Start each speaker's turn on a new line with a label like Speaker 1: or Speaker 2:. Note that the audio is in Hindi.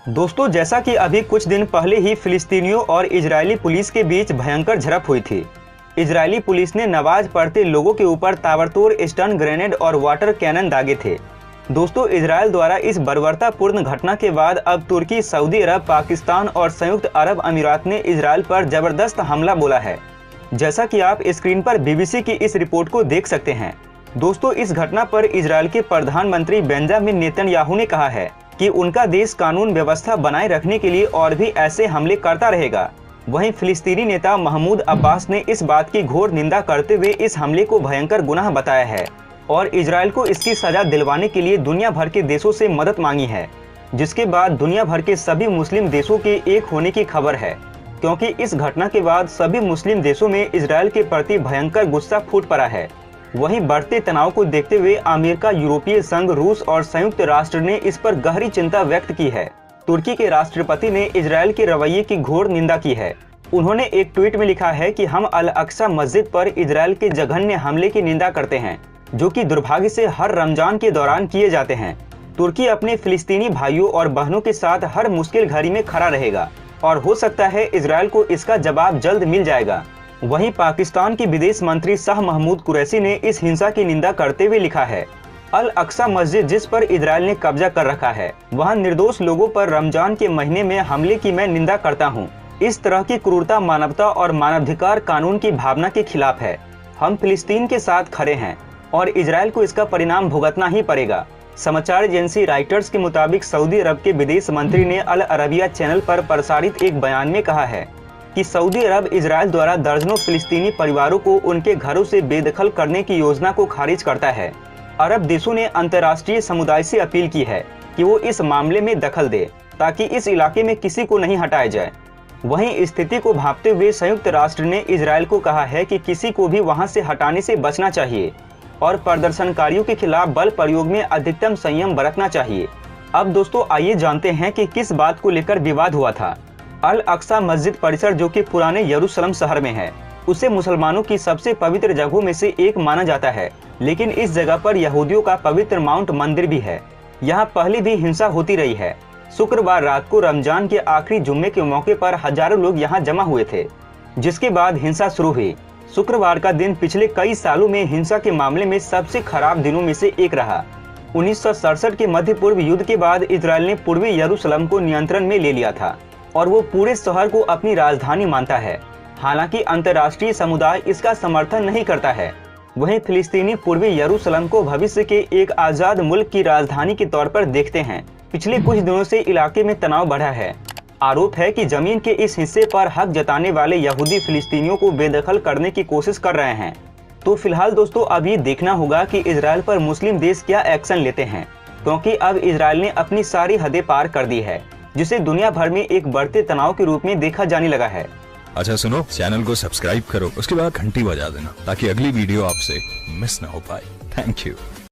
Speaker 1: दोस्तों, जैसा कि अभी कुछ दिन पहले ही फिलिस्तीनियों और इजरायली पुलिस के बीच भयंकर झड़प हुई थी। इजरायली पुलिस ने नमाज पढ़ते लोगों के ऊपर ताबड़तोड़ स्टन ग्रेनेड और वाटर कैनन दागे थे। दोस्तों, इजरायल द्वारा इस बर्बरतापूर्ण घटना के बाद अब तुर्की, सऊदी अरब, पाकिस्तान और संयुक्त अरब अमीरात ने इजरायल पर जबरदस्त हमला बोला है। जैसा कि आप स्क्रीन पर बीबीसी की इस रिपोर्ट को देख सकते हैं। दोस्तों, इस घटना पर इजरायल के प्रधानमंत्री बेंजामिन नेतन्याहू ने कहा है कि उनका देश कानून व्यवस्था बनाए रखने के लिए और भी ऐसे हमले करता रहेगा। वहीं फिलिस्तीनी नेता महमूद अब्बास ने इस बात की घोर निंदा करते हुए इस हमले को भयंकर गुनाह बताया है और इजरायल को इसकी सजा दिलवाने के लिए दुनिया भर के देशों से मदद मांगी है, जिसके बाद दुनिया भर के सभी मुस्लिम देशों के एक होने की खबर है, क्योंकि इस घटना के बाद सभी मुस्लिम देशों में इजरायल के प्रति भयंकर गुस्सा फूट पड़ा है। वहीं बढ़ते तनाव को देखते हुए अमेरिका, यूरोपीय संघ, रूस और संयुक्त राष्ट्र ने इस पर गहरी चिंता व्यक्त की है। तुर्की के राष्ट्रपति ने इजरायल के रवैये की घोर निंदा की है। उन्होंने एक ट्वीट में लिखा है कि हम अल अक्सा मस्जिद पर इजरायल के जघन्य हमले की निंदा करते हैं, जो कि दुर्भाग्य से हर रमजान के दौरान किए जाते हैं। तुर्की अपने फिलिस्तीनी भाइयों और बहनों के साथ हर मुश्किल घड़ी में खड़ा रहेगा और हो सकता है इजरायल को इसका जवाब जल्द मिल जाएगा। वहीं पाकिस्तान के विदेश मंत्री शाह महमूद कुरैशी ने इस हिंसा की निंदा करते हुए लिखा है, अल अक्सा मस्जिद जिस पर इजरायल ने कब्जा कर रखा है, वहां निर्दोष लोगों पर रमजान के महीने में हमले की मैं निंदा करता हूं। इस तरह की क्रूरता मानवता और मानवाधिकार कानून की भावना के खिलाफ है। हम फिलिस्तीन के साथ खड़े हैं और इजरायल को इसका परिणाम भुगतना ही पड़ेगा। समाचार एजेंसी राइटर्स के मुताबिक सऊदी अरब के विदेश मंत्री ने अल अरबिया चैनल पर प्रसारित एक बयान में कहा है कि सऊदी अरब इजरायल द्वारा दर्जनों फिलिस्तीनी परिवारों को उनके घरों से बेदखल करने की योजना को खारिज करता है। अरब देशों ने अंतर्राष्ट्रीय समुदाय से अपील की है कि वो इस मामले में दखल दे ताकि इस इलाके में किसी को नहीं हटाया जाए। वहीं स्थिति को भांपते हुए संयुक्त राष्ट्र ने इजरायल को कहा है कि किसी को भी वहां से हटाने से बचना चाहिए और प्रदर्शनकारियों के खिलाफ बल प्रयोग में अधिकतम संयम बरतना चाहिए। अब दोस्तों, आइए जानते हैं कि किस बात को लेकर विवाद हुआ था। अल अक्सा मस्जिद परिसर, जो कि पुराने यरूशलेम शहर में है, उसे मुसलमानों की सबसे पवित्र जगहों में से एक माना जाता है, लेकिन इस जगह पर यहूदियों का पवित्र माउंट मंदिर भी है। यहाँ पहले भी हिंसा होती रही है। शुक्रवार रात को रमजान के आखिरी जुम्मे के मौके पर हजारों लोग यहाँ जमा हुए थे, जिसके बाद हिंसा शुरू हुई। शुक्रवार का दिन पिछले कई सालों में हिंसा के मामले में सबसे खराब दिनों में से एक रहा। 1967 के मध्य पूर्व युद्ध के बाद इजरायल ने पूर्वी यरूशलेम को नियंत्रण में ले लिया था और वो पूरे शहर को अपनी राजधानी मानता है। हालांकि अंतर्राष्ट्रीय समुदाय इसका समर्थन नहीं करता है। वहीं फिलिस्तीनी पूर्वी यरूशलेम को भविष्य के एक आजाद मुल्क की राजधानी के तौर पर देखते हैं। पिछले कुछ दिनों से इलाके में तनाव बढ़ा है। आरोप है कि जमीन के इस हिस्से पर हक जताने वाले यहूदी फिलिस्तीनियों को बेदखल करने की कोशिश कर रहे हैं। तो फिलहाल दोस्तों, अब ये देखना होगा कि इजरायल पर मुस्लिम देश क्या एक्शन लेते हैं, क्योंकि अब इजरायल ने अपनी सारी हदें पार कर दी है, जिसे दुनिया भर में एक बढ़ते तनाव के रूप में देखा जाने लगा है।
Speaker 2: अच्छा सुनो, चैनल को सब्सक्राइब करो, उसके बाद घंटी बजा देना ताकि अगली वीडियो आपसे मिस ना हो पाए। Thank you.